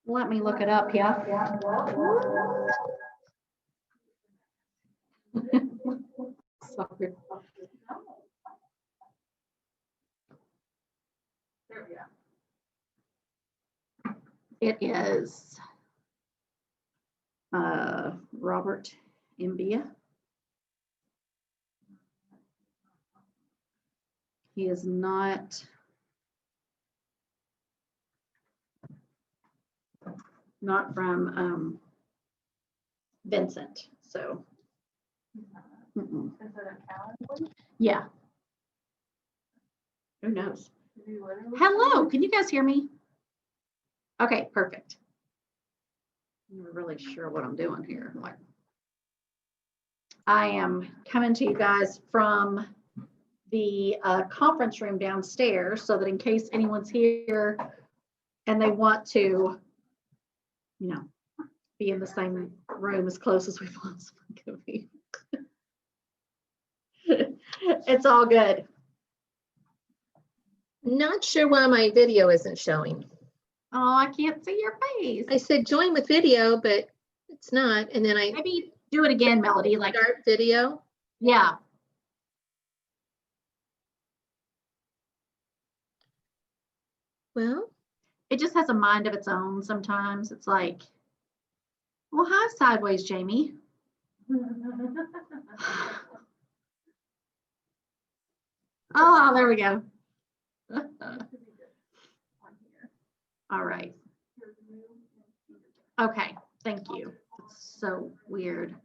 Let me look it up, yeah. Sorry. There we go. It is Robert Mbia. He is not from Vincent, so. Mm-mm. Is it a calendar? Yeah. Who knows? Did you literally- Hello, can you guys hear me? Okay, perfect. I'm not really sure what I'm doing here. Like, I am coming to you guys from the conference room downstairs so that in case anyone's here and they want to, you know, be in the same room as close as we possibly can be. It's all good. Not sure why my video isn't showing. Oh, I can't see your face. I said join with video, but it's not. And then I Maybe do it again, Melody. Like, start video. yeah. Well, It just has a mind of its own sometimes. It's like, well, hi, Sideways, Jamie. Oh, there we go. All right. Okay, thank you. It's so weird.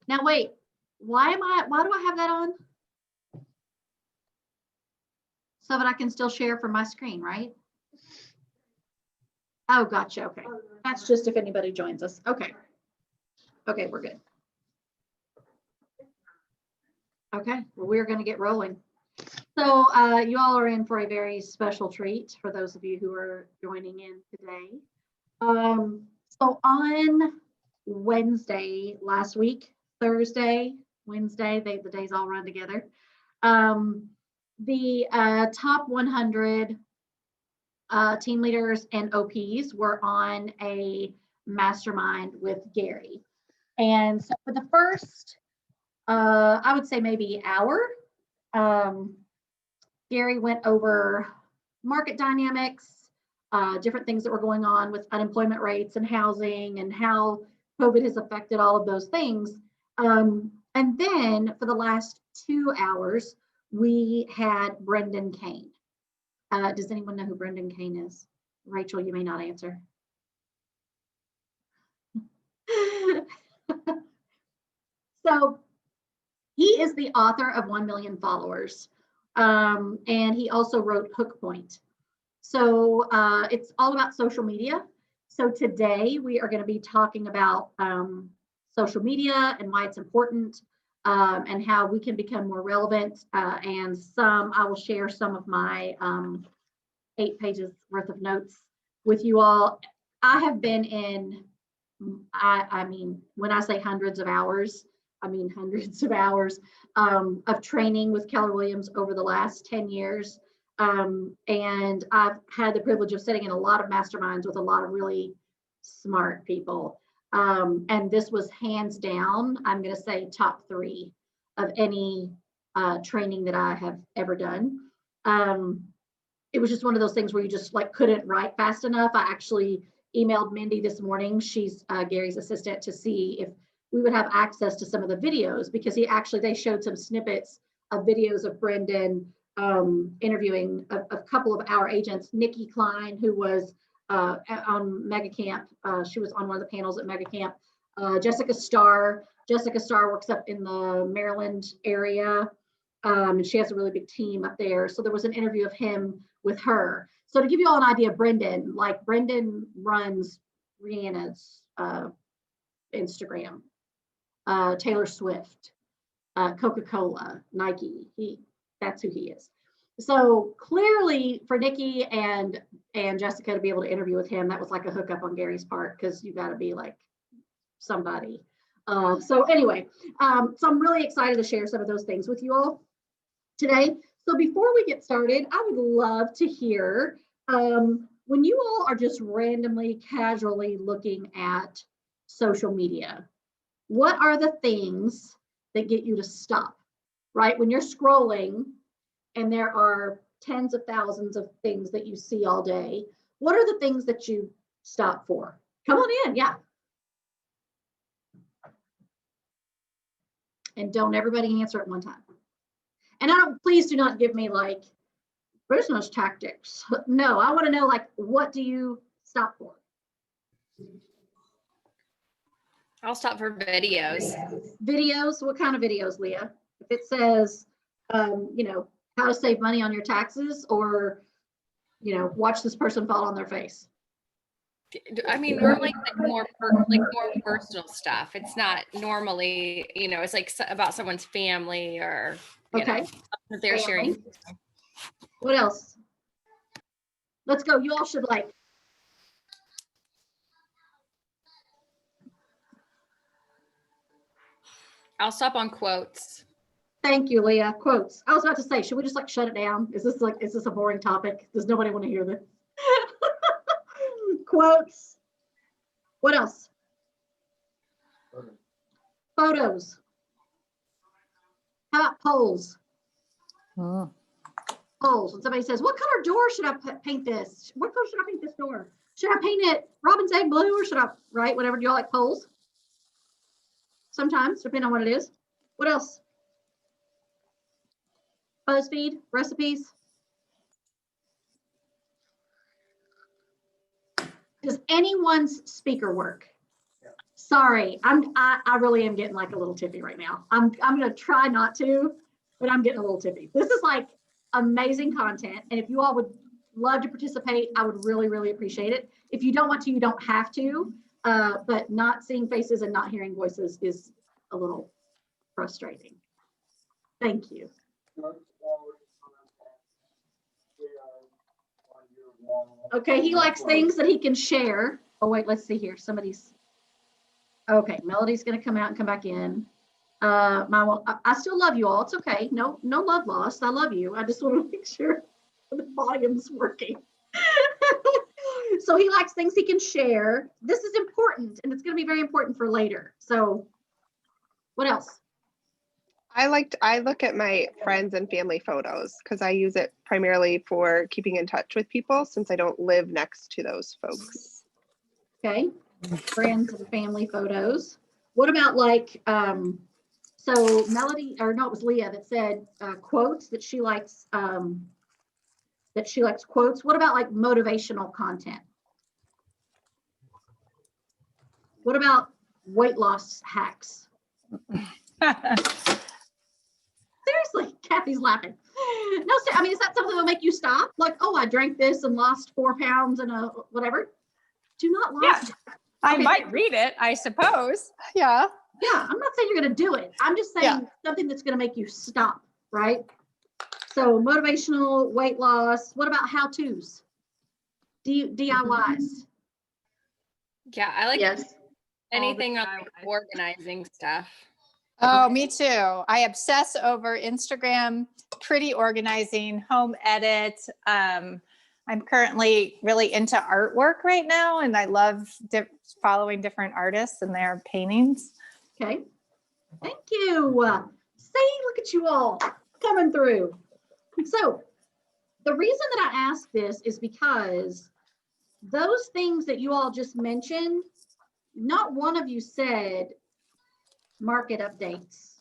Now wait, why do I have that on? So that I can still share from my screen, right? Oh, gotcha, okay. That's just if anybody joins us. Okay. Okay, we're good. Okay, well, we're gonna get rolling. So you all are in for a very special treat for those of you who are joining in today. So on Wednesday last week, Thursday, Wednesday, the days all run together. The top 100 team leaders and OPs were on a mastermind with Gary. And so for the first, I would say maybe hour, Gary went over market dynamics, different things that were going on with unemployment rates and housing and how COVID has affected all of those things. And then for the last 2 hours, we had Brendan Kane. Does anyone know who Brendan Kane is? Rachel, you may not answer. So he is the author of 1 Million Followers. And he also wrote Hook Point. So it's all about social media. So today we are going to be talking about social media and why it's important and how we can become more relevant. And I will share some of my 8 pages worth of notes with you all. I have been in, I mean, when I say hundreds of hours, I mean hundreds of hours of training with Keller Williams over the last 10 years. And I've had the privilege of sitting in a lot of masterminds with a lot of really smart people. And this was hands down, I'm going to say top 3 of any training that I have ever done. It was just one of those things where you just like couldn't write fast enough. I actually emailed Mindy this morning. She's Gary's assistant, to see if we would have access to some of the videos, because they showed some snippets of videos of Brendan interviewing a couple of our agents, Nikki Klein, who was on Mega Camp. She was on one of the panels at Mega Camp. Jessica Starr. Jessica Starr works up in the Maryland area. And she has a really big team up there. So there was an interview of him with her. So to give you all an idea of Brendan, like Brendan runs Rihanna's Instagram, Taylor Swift, Coca-Cola, Nike. That's who he is. So clearly for Nikki and Jessica to be able to interview with him, that was like a hookup on Gary's part, because you got to be like somebody. So anyway, so I'm really excited to share some of those things with you all today. So before we get started, I would love to hear when you all are just randomly, casually looking at social media, what are the things that get you to stop, right? When you're scrolling and there are tens of thousands of things that you see all day, what are the things that you stop for? Come on in, yeah. And don't everybody answer at one time. And please do not give me like business tactics. No, I want to know, like, what do you stop for? I'll stop for videos. Videos? What kind of videos, Leah? If it says, you know, how to save money on your taxes, or, you know, watch this person fall on their face. I mean, we're like more personal stuff. It's not normally, you know, it's like about someone's family or, you know, that they're sharing. What else? Let's go. You all should like. I'll stop on quotes. Thank you, Leah. Quotes. I was about to say, should we just like shut it down? Is this a boring topic? Does nobody want to hear this? Quotes. What else? Photos. How about polls? Polls. When somebody says, what color door should I paint this? What color should I paint this door? Should I paint it robin's egg blue, or should I, right? Whatever. Do y'all like polls? Sometimes, depending on what it is. What else? BuzzFeed, recipes. Does anyone's speaker work? Yeah. Sorry, I really am getting like a little tippy right now. I'm gonna try not to, but I'm getting a little tippy. This is like amazing content, and if you all would love to participate, I would really, really appreciate it. If you don't want to, you don't have to, but not seeing faces and not hearing voices is a little frustrating. Thank you. Okay, he likes things that he can share. Oh wait, let's see here. Somebody's okay. Melody's gonna come out and come back in. I still love you all. It's okay. No love lost. I love you. I just want to make sure the volume's working. So he likes things he can share. This is important, and it's gonna be very important for later. So what else? I look at my friends and family photos because I use it primarily for keeping in touch with people since I don't live next to those folks. Okay, friends and family photos. What about like, so Melody, or no, it was Leah that said quotes that she likes quotes. What about like motivational content? What about weight loss hacks? Seriously, Kathy's laughing. No, I mean, is that something that will make you stop? Like, oh, I drank this and lost 4 pounds and whatever. Do not lie. Yeah, I might read it, I suppose. Yeah. Yeah, I'm not saying you're going to do it. I'm just saying something that's going to make you stop, right? So motivational, weight loss. What about how-tos? DIYs. Yeah, I like Yes. anything on like organizing stuff. Oh, me too. I obsess over Instagram, pretty organizing, home edit. I'm currently really into artwork right now, and I love following different artists and their paintings. Okay. Thank you. See, look at you all coming through. So the reason that I asked this is because those things that you all just mentioned, not one of you said market updates,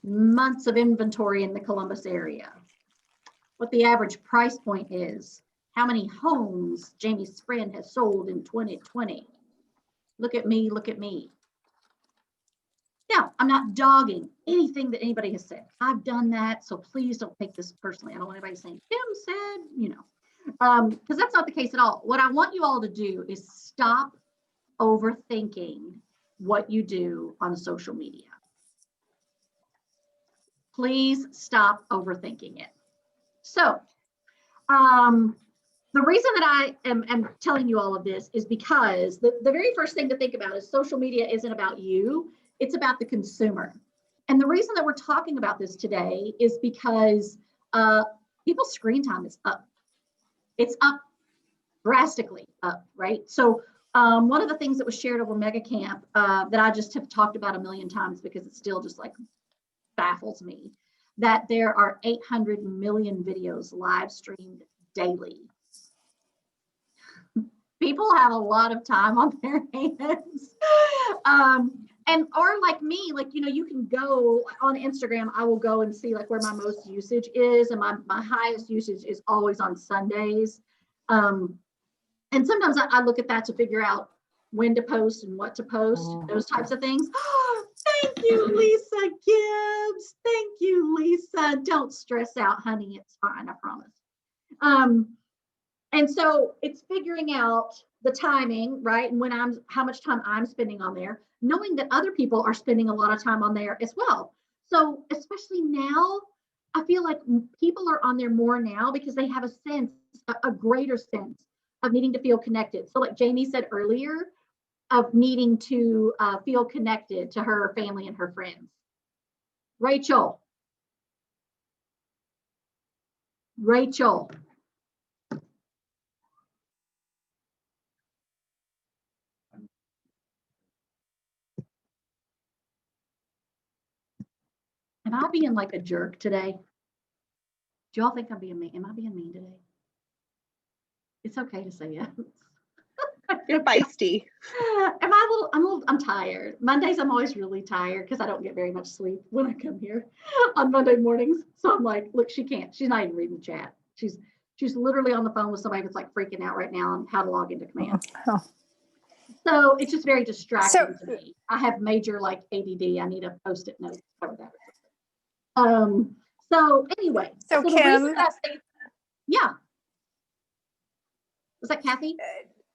months of inventory in the Columbus area, what the average price point is, how many homes Jamie's friend has sold in 2020. Look at me, look at me. Now, I'm not dogging anything that anybody has said. I've done that, so please don't take this personally. I don't want anybody saying, Kim said, you know, because that's not the case at all. What I want you all to do is stop overthinking what you do on social media. Please stop overthinking it. So, the reason that I am telling you all of this is because the very first thing to think about is social media isn't about you, it's about the consumer. And the reason that we're talking about this today is because people's screen time is up. It's up drastically up, right? So one of the things that was shared over Mega Camp that I just have talked about a million times because it still just like baffles me, that there are 800 million videos live streamed daily. People have a lot of time on their hands. And or like me, like, you know, you can go on Instagram, I will go and see like where my most usage is, and my highest usage is always on Sundays. And sometimes I look at that to figure out when to post and what to post, those types of things. Thank you, Lisa Gibbs. Thank you, Lisa. Don't stress out, honey. It's fine, I promise. And so it's figuring out the timing, right? And when how much time I'm spending on there, knowing that other people are spending a lot of time on there as well. So especially now, I feel like people are on there more now because they have a sense, a greater sense of needing to feel connected. So like Jamie said earlier, of needing to feel connected to her family and her friends. Rachel. Am I being like a jerk today? Do y'all think I'm being mean? Am I being mean today? It's okay to say yes. You're feisty. I'm tired. Mondays, I'm always really tired because I don't get very much sleep when I come here on Monday mornings. So I'm like, look, she's not even reading the chat. She's literally on the phone with somebody that's like freaking out right now on how to log into command. Oh. So it's just very distracting to me. I have major like ADD. I need a Post-it note to cover that. So anyway. So the Kim, reason I say, yeah. Was that Kathy?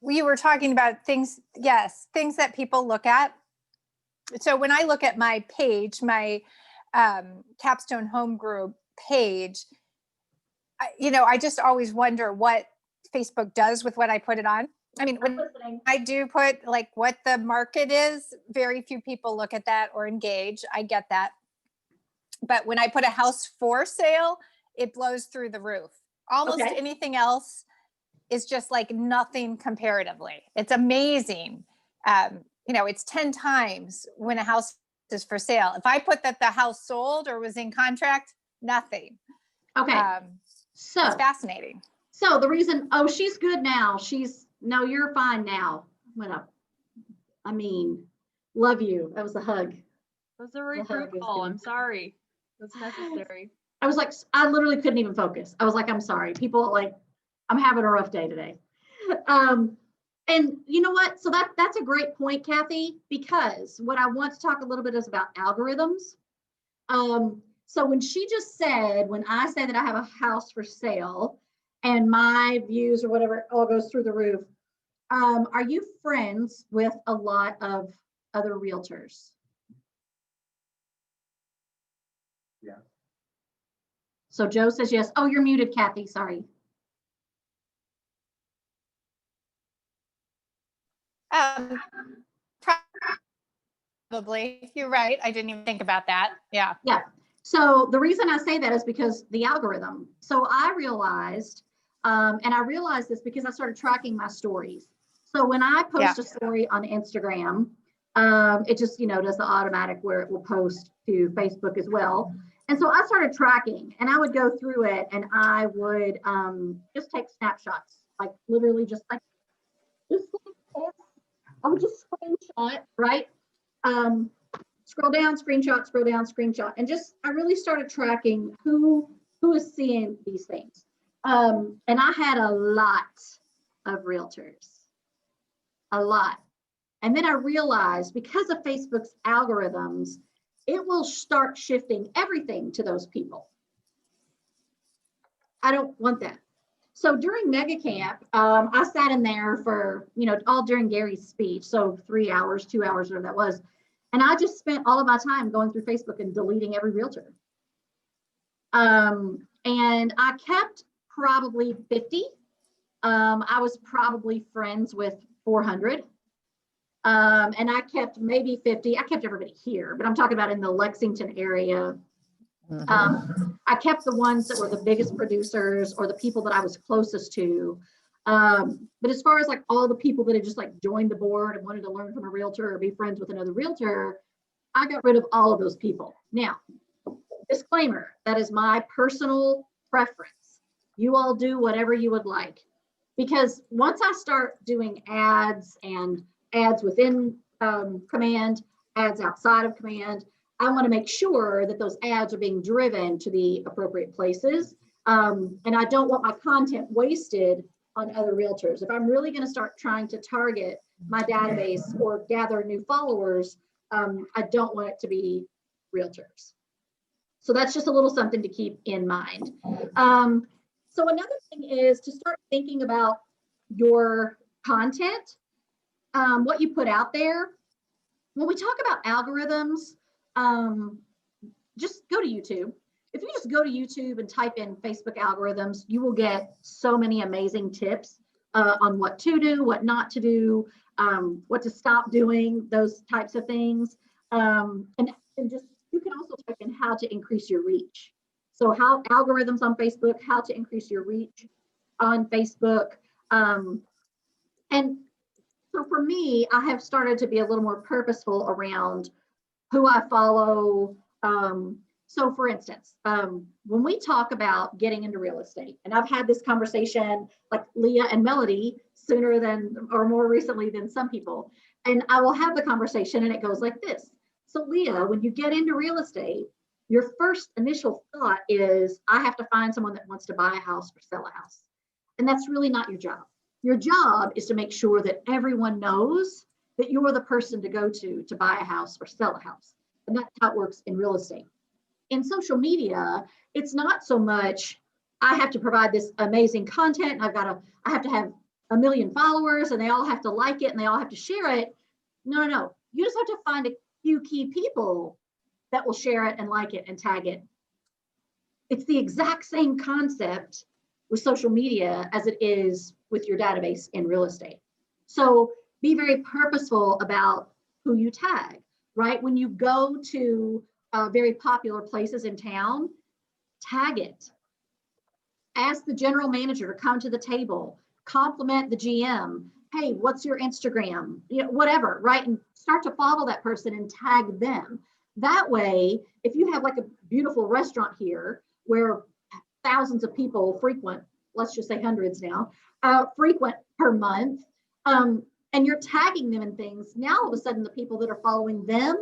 we were talking about things, yes, things that people look at. So when I look at my page, my Capstone Home Group page, I just always wonder what Facebook does with what I put it on. I mean, when I do put like what the market is, very few people look at that or engage. I get that. But when I put a house for sale, it blows through the roof. Almost anything else is just like nothing comparatively. It's amazing. It's 10 times when a house is for sale. If I put that the house sold or was in contract, nothing. Okay. So it's fascinating. So the reason, she's good now. No, you're fine now. Love you. That was a hug. That was a recruit call. I'm sorry. That's necessary. I was like, I literally couldn't even focus. I was like, I'm sorry. People like, I'm having a rough day today. And you know what? So that's a great point, Kathy, because what I want to talk a little bit is about algorithms. So when she just said, when I say that I have a house for sale and my views or whatever all goes through the roof, are you friends with a lot of other realtors? Yeah. So Joe says yes. Oh, you're muted, Kathy. Sorry. Probably. You're right. I didn't even think about that. Yeah. Yeah. So the reason I say that is because the algorithm. So I realized, and I realized this because I started tracking my stories. So when I post a story on Instagram, it just, does the automatic where it will post to Facebook as well. And so I started tracking and I would go through it and I would just take snapshots, like literally just like this. I would just screenshot, right? Scroll down, screenshot. And I really started tracking who is seeing these things. And I had a lot of realtors, a lot. And then I realized because of Facebook's algorithms, it will start shifting everything to those people. I don't want that. So during Mega Camp, I sat in there for, all during Gary's speech. So 3 hours, 2 hours, whatever that was. And I just spent all of my time going through Facebook and deleting every realtor. And I kept probably 50. I was probably friends with 400. And I kept maybe 50. I kept everybody here, but I'm talking about in the Lexington area. I kept the ones that were the biggest producers or the people that I was closest to. But as far as like all the people that had just like joined the board and wanted to learn from a realtor or be friends with another realtor, I got rid of all of those people. Now, disclaimer, that is my personal preference. You all do whatever you would like. Because once I start doing ads and ads within Command, ads outside of Command, I want to make sure that those ads are being driven to the appropriate places. And I don't want my content wasted on other realtors. If I'm really going to start trying to target my database or gather new followers, I don't want it to be realtors. So that's just a little something to keep in mind. So another thing is to start thinking about your content, what you put out there. When we talk about algorithms, just go to YouTube. If you just go to YouTube and type in Facebook algorithms, you will get so many amazing tips on what to do, what not to do, what to stop doing, those types of things. And just, you can also type in how to increase your reach. So how algorithms on Facebook, how to increase your reach on Facebook. And so for me, I have started to be a little more purposeful around who I follow. So for instance, when we talk about getting into real estate, and I've had this conversation like Leah and Melody sooner than, or more recently than some people, and I will have the conversation and it goes like this. So Leah, when you get into real estate, your first initial thought is, I have to find someone that wants to buy a house or sell a house. And that's really not your job. Your job is to make sure that everyone knows that you're the person to go to buy a house or sell a house. And that's how it works in real estate. In social media, it's not so much, I have to provide this amazing content. I have to have 1 million followers and they all have to like it and they all have to share it. No. You just have to find a few key people that will share it and like it and tag it. It's the exact same concept with social media as it is with your database in real estate. So be very purposeful about who you tag, right? When you go to very popular places in town, tag it. Ask the general manager to come to the table, compliment the GM. Hey, what's your Instagram? You know, whatever, right? And start to follow that person and tag them. That way, if you have like a beautiful restaurant here where thousands of people frequent, let's just say hundreds now, frequent per month, and you're tagging them in things, now all of a sudden the people that are following them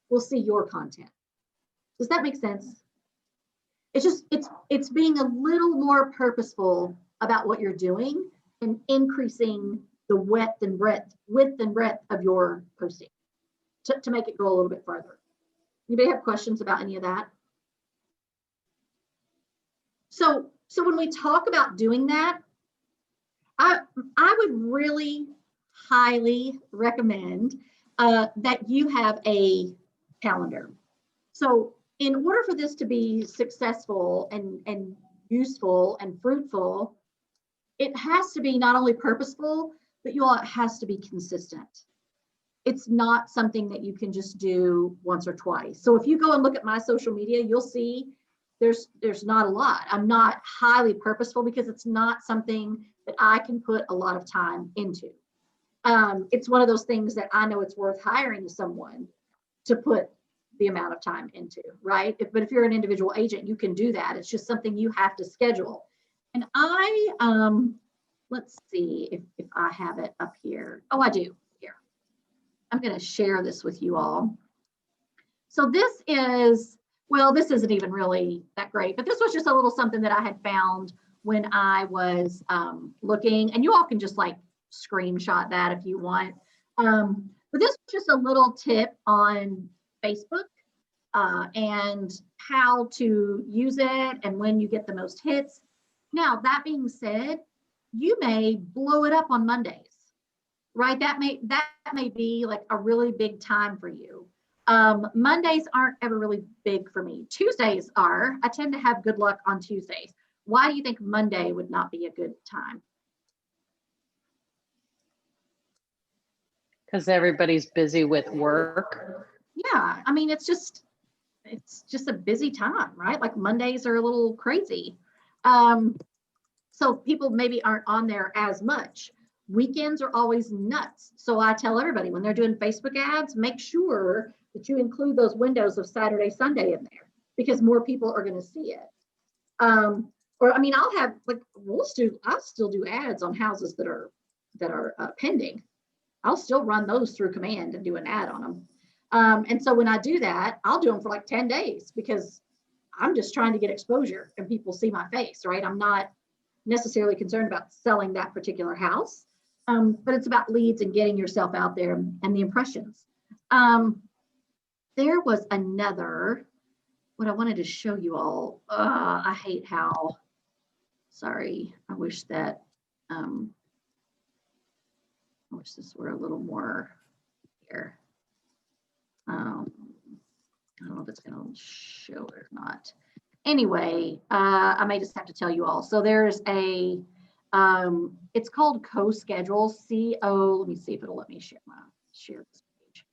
will see your content. Does that make sense? It's just, it's being a little more purposeful about what you're doing and increasing the width and breadth of your posting to make it go a little bit further. Anybody have questions about any of that? So when we talk about doing that, I would really highly recommend that you have a calendar. So in order for this to be successful and useful and fruitful, it has to be not only purposeful, but it has to be consistent. It's not something that you can just do once or twice. So if you go and look at my social media, you'll see there's not a lot. I'm not highly purposeful because it's not something that I can put a lot of time into. It's one of those things that I know it's worth hiring someone to put the amount of time into, right? But if you're an individual agent, you can do that. It's just something you have to schedule. And let's see if I have it up here. Oh, I do. Here. I'm going to share this with you all. So this is, well, this isn't even really that great, but this was just a little something that I had found when I was looking, and you all can just like screenshot that if you want. But this was just a little tip on Facebook and how to use it and when you get the most hits. Now, that being said, you may blow it up on Mondays, right? That may be like a really big time for you. Mondays aren't ever really big for me. Tuesdays are. I tend to have good luck on Tuesdays. Why do you think Monday would not be a good time? Because everybody's busy with work. Yeah, I mean, it's just a busy time, right? Like Mondays are a little crazy. So people maybe aren't on there as much. Weekends are always nuts. So I tell everybody when they're doing Facebook ads, make sure that you include those windows of Saturday, Sunday in there because more people are going to see it. Or I mean, I'll have like I'll still do ads on houses that are pending. I'll still run those through command and do an ad on them. And so when I do that, I'll do them for like 10 days because I'm just trying to get exposure and people see my face, right? I'm not necessarily concerned about selling that particular house, but it's about leads and getting yourself out there and the impressions. There was another, what I wanted to show you all. I hate how, sorry, I wish that, I wish this were a little more here. I don't know if it's going to show it or not. Anyway, I may just have to tell you all. So there's a, it's called CoSchedule, C-O, let me see if it'll let me share this page.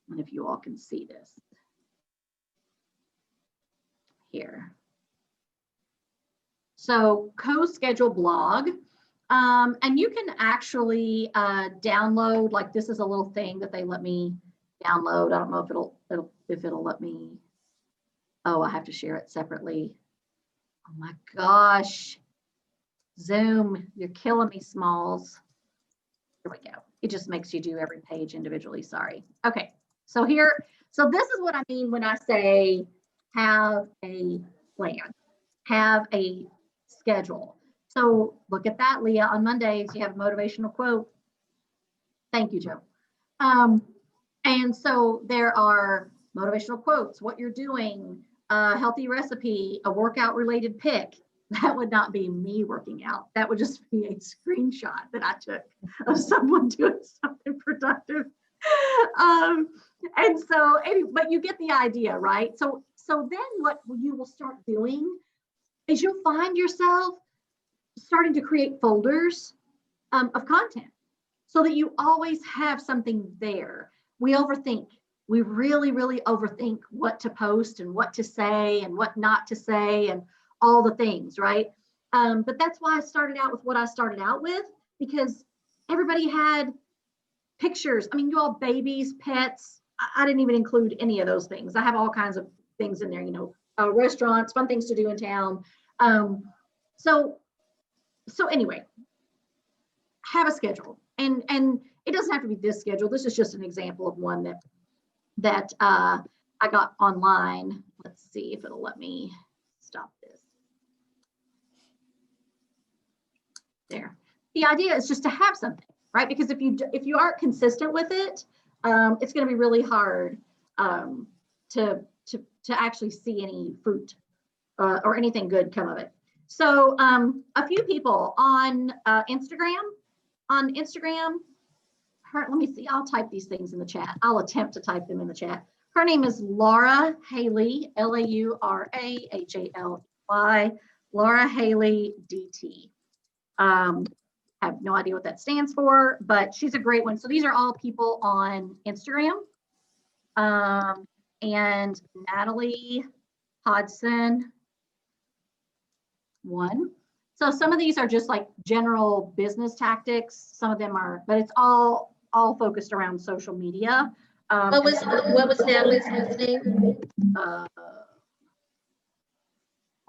And if you all can see this here. So CoSchedule blog. And you can actually download, like this is a little thing that they let me download. I don't know if it'll let me. Oh, I have to share it separately. Oh my gosh. Zoom, you're killing me, Smalls. Here we go. It just makes you do every page individually. Sorry. Okay. So this is what I mean when I say have a plan, have a schedule. So look at that, Leah. On Mondays, you have a motivational quote. Thank you, Joe. And so there are motivational quotes, what you're doing, a healthy recipe, a workout related pick. That would not be me working out. That would just be a screenshot that I took of someone doing something productive. And so, but you get the idea, right? So then what you will start doing is you'll find yourself starting to create folders of content so that you always have something there. We overthink. We really, really overthink what to post and what to say and what not to say and all the things, right? But that's why I started out with what I started out with, because everybody had pictures. I mean, you all babies, pets. I didn't even include any of those things. I have all kinds of things in there, you know, restaurants, fun things to do in town. So anyway, have a schedule, and it doesn't have to be this schedule. This is just an example of one that I got online. Let's see if it'll let me stop this. There. The idea is just to have something, right? Because if you aren't consistent with it, it's going to be really hard to actually see any fruit or anything good come of it. So a few people on Instagram, let me see, I'll type these things in the chat. I'll attempt to type them in the chat. Her name is Laura Haley, Laurahalley, Laura Haley DT. I have no idea what that stands for, but she's a great one. So these are all people on Instagram. And Natalie Hodson, one. So some of these are just like general business tactics. Some of them are, but it's all focused around social media. What was Natalie's last name?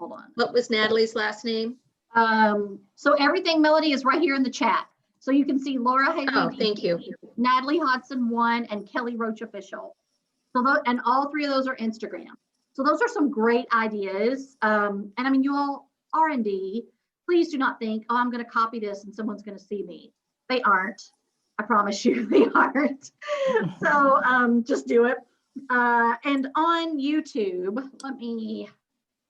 Hold on. What was Natalie's last name? So everything, Melody, is right here in the chat. So you can see Laura Haley. Oh, thank you. Natalie Hodson 1 and Kelly Roach Official. So and all three of those are Instagram. So those are some great ideas. And I mean, you all R&D, please do not think, oh, I'm going to copy this and someone's going to see me. They aren't. I promise you, they aren't. So just do it. And on YouTube,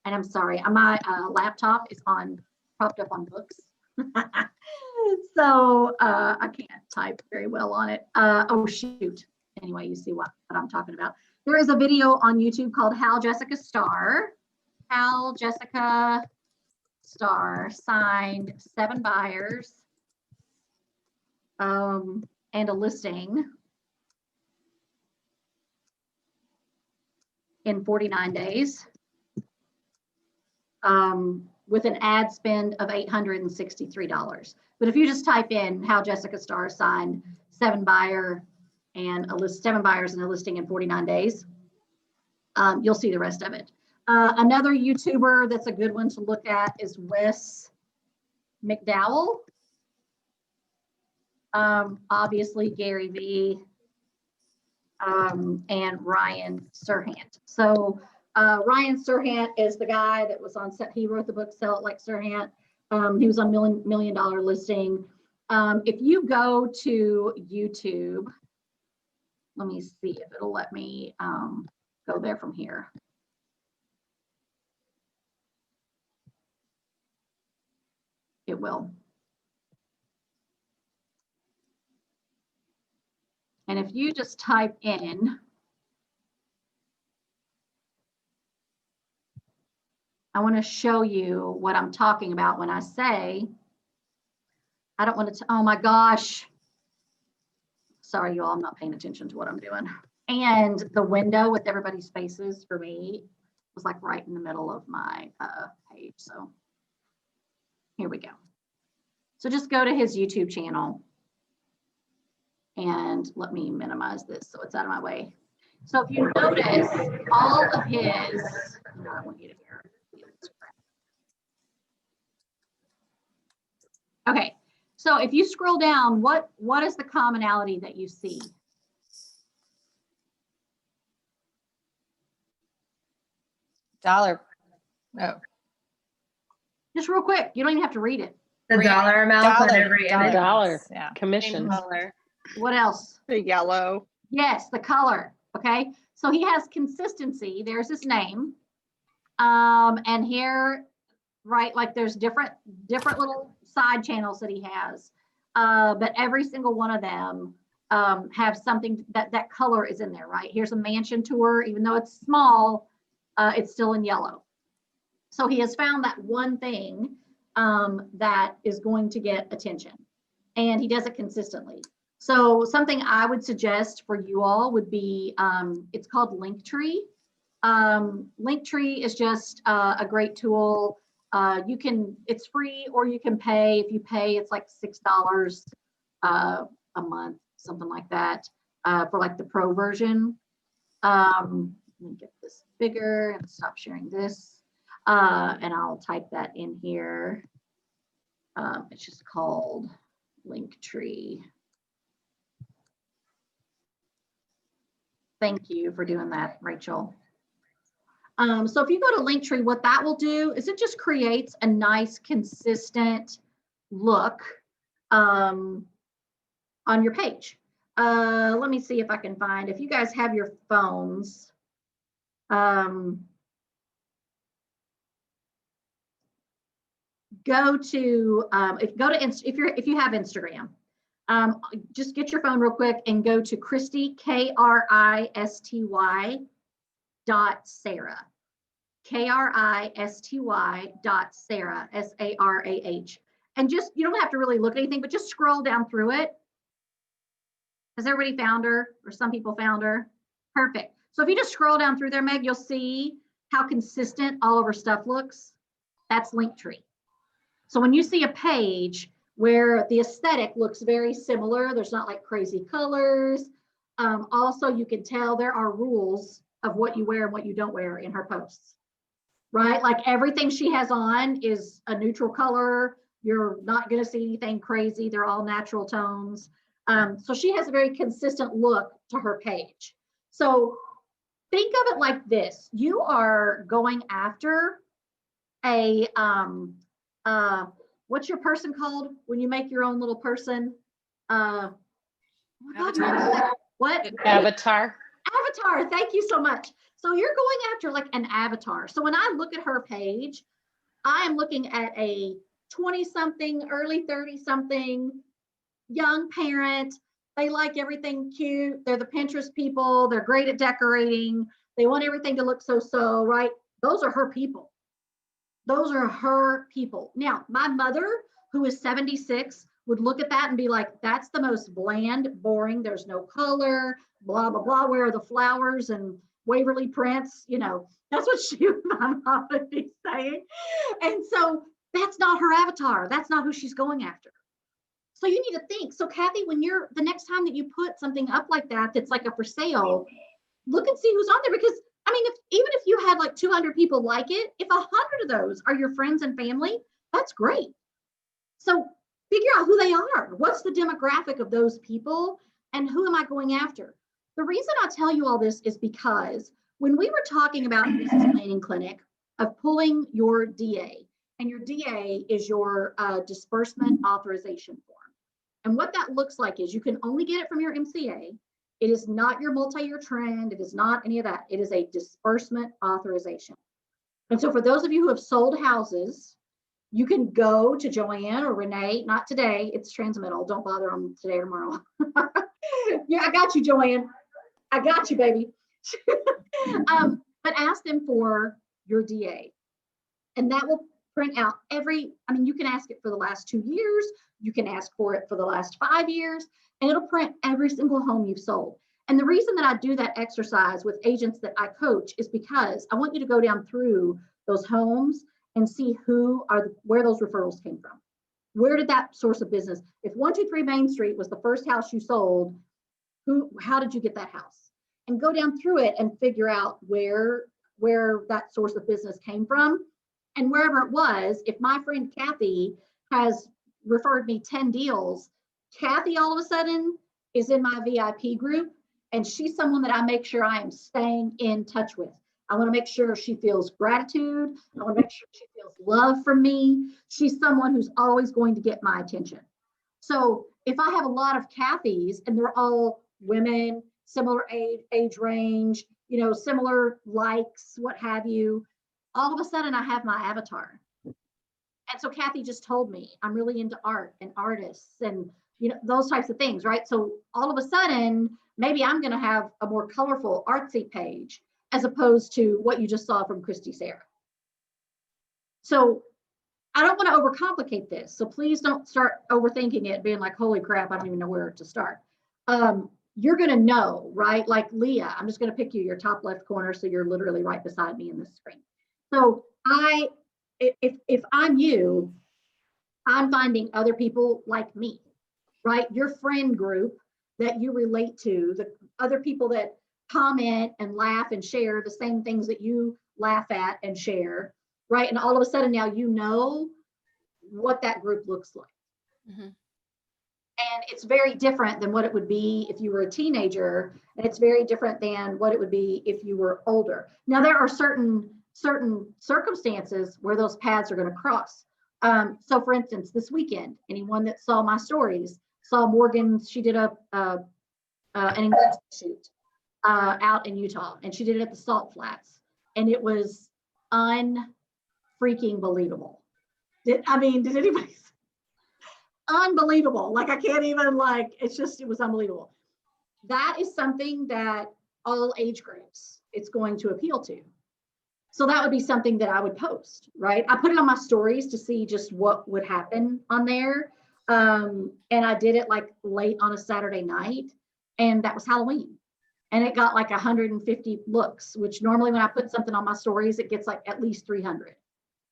and I'm sorry, my laptop is propped up on books. So I can't type very well on it. Oh, shoot. Anyway, you see what I'm talking about. There is a video on YouTube called Hal Jessica Star. Hal Jessica Star signed 7 buyers and a listing. in 49 days. With an ad spend of $863. But if you just type in how Jessica Starr signed 7 buyers and a listing in 49 days, you'll see the rest of it. Another YouTuber that's a good one to look at is Wes McDowell. Obviously Gary Vee, and Ryan Serhant. So Ryan Serhant is the guy that was on set. He wrote the book Sell It Like Serhant. He was on $1 Million Listing. If you go to YouTube, let me see if it'll let me go there from here. It will. And if you just type in, I want to show you what I'm talking about when I say, I don't want to, oh my gosh. Sorry, you all, I'm not paying attention to what I'm doing. And the window with everybody's faces for me was like right in the middle of my page. So here we go. So just go to his YouTube channel and let me minimize this so it's out of my way. So if you notice all of his, no, I want you to hear. Okay, so if you scroll down, what is the commonality that you see? Dollar. Oh, Just real quick, you don't even have to read it. The dollar amount on dollar, every dollar. image. Dollar. Yeah. Same Commissions. color. What else? The yellow. Yes, the color. Okay, so he has consistency. There's his name, and here, right, like there's different little side channels that he has, but every single one of them have something that color is in there. Right, here's a mansion tour. Even though it's small, it's still in yellow. So he has found that one thing that is going to get attention, and he does it consistently. So something I would suggest for you all would be, it's called Linktree. Linktree is just a great tool. It's free or you can pay. If you pay, it's like $6 a month, something like that, for like the pro version. Let me get this bigger and stop sharing this. And I'll type that in here. It's just called Linktree. Thank you for doing that, Rachel. So if you go to Linktree, what that will do is it just creates a nice, consistent look on your page. Let me see if I can find, if you guys have your phones, go to if you have Instagram, just get your phone real quick and go to Kristy, Kristy .Sarah, KRISTY.Sarah, SARAH. And just, you don't have to really look at anything, but just scroll down through it. Has everybody found her, or some people found her? Perfect. So if you just scroll down through there, Meg, you'll see how consistent all of her stuff looks. That's Linktree. So when you see a page where the aesthetic looks very similar, there's not like crazy colors. Also, you can tell there are rules of what you wear and what you don't wear in her posts, right? Like everything she has on is a neutral color. You're not going to see anything crazy. They're all natural tones. So she has a very consistent look to her page. So think of it like this. You are going after a, what's your person called when you make your own little person? Avatar. What? Avatar. Avatar, thank you so much. So you're going after like an avatar. So when I look at her page, I am looking at a 20-something, early 30-something young parent. They like everything cute. They're the Pinterest people. They're great at decorating. They want everything to look so, right? Those are her people. Those are her people. Now, my mother, who is 76, would look at that and be like, that's the most bland, boring, there's no color, blah, blah, blah. Where are the flowers and Waverly Prince, that's what my mom would be saying. And so that's not her avatar. That's not who she's going after. So you need to think. So Kathy, when the next time that you put something up like that, that's like a for sale, look and see who's on there. Because I mean, even if you had like 200 people like it, if 100 of those are your friends and family, that's great. So figure out who they are. What's the demographic of those people and who am I going after? The reason I tell you all this is because when we were talking about in Business Planning Clinic of pulling your DA, and your DA is your disbursement authorization form. And what that looks like is you can only get it from your MCA. It is not your multi-year trend. It is not any of that. It is a disbursement authorization. And so for those of you who have sold houses, you can go to Joanne or Renee, not today, it's transmittal. Don't bother them today or tomorrow. Yeah, I got you, Joanne. I got you, baby. But ask them for your DA. And that will print out you can ask it for the last 2 years. You can ask for it for the last 5 years, and it'll print every single home you've sold. And the reason that I do that exercise with agents that I coach is because I want you to go down through those homes and see where those referrals came from. Where did that source of business, if 123 Main Street was the first house you sold, how did you get that house? And go down through it and figure out where that source of business came from. And wherever it was, if my friend Kathy has referred me 10 deals, Kathy all of a sudden is in my VIP group, and she's someone that I make sure I am staying in touch with. I want to make sure she feels gratitude. I want to make sure she feels love from me. She's someone who's always going to get my attention. So if I have a lot of Kathys and they're all women, similar age range, similar likes, what have you, all of a sudden I have my avatar. And so Kathy just told me I'm really into art and artists and those types of things, right? So all of a sudden, maybe I'm going to have a more colorful artsy page as opposed to what you just saw from Christy Sarah. So I don't want to overcomplicate this. So please don't start overthinking it, being like, holy crap, I don't even know where to start. You're going to know, right? Like Leah, I'm just going to pick your top left corner. So you're literally right beside me in this screen. So if I'm you, I'm finding other people like me, right? Your friend group that you relate to, the other people that comment and laugh and share the same things that you laugh at and share, right? And all of a sudden now you know what that group looks like. Mm-hmm. And it's very different than what it would be if you were a teenager, and it's very different than what it would be if you were older. Now there are certain circumstances where those paths are going to cross. So for instance, this weekend, anyone that saw my stories saw Morgan, she did an engagement shoot out in Utah, and she did it at the Salt Flats, and it was unfreaking believable. Did anybody? Unbelievable. Like I can't even it was unbelievable. That is something that all age groups it's going to appeal to. So that would be something that I would post, right? I put it on my stories to see just what would happen on there. And I did it like late on a Saturday night, and that was Halloween. And it got like 150 looks, which normally when I put something on my stories, it gets like at least 300.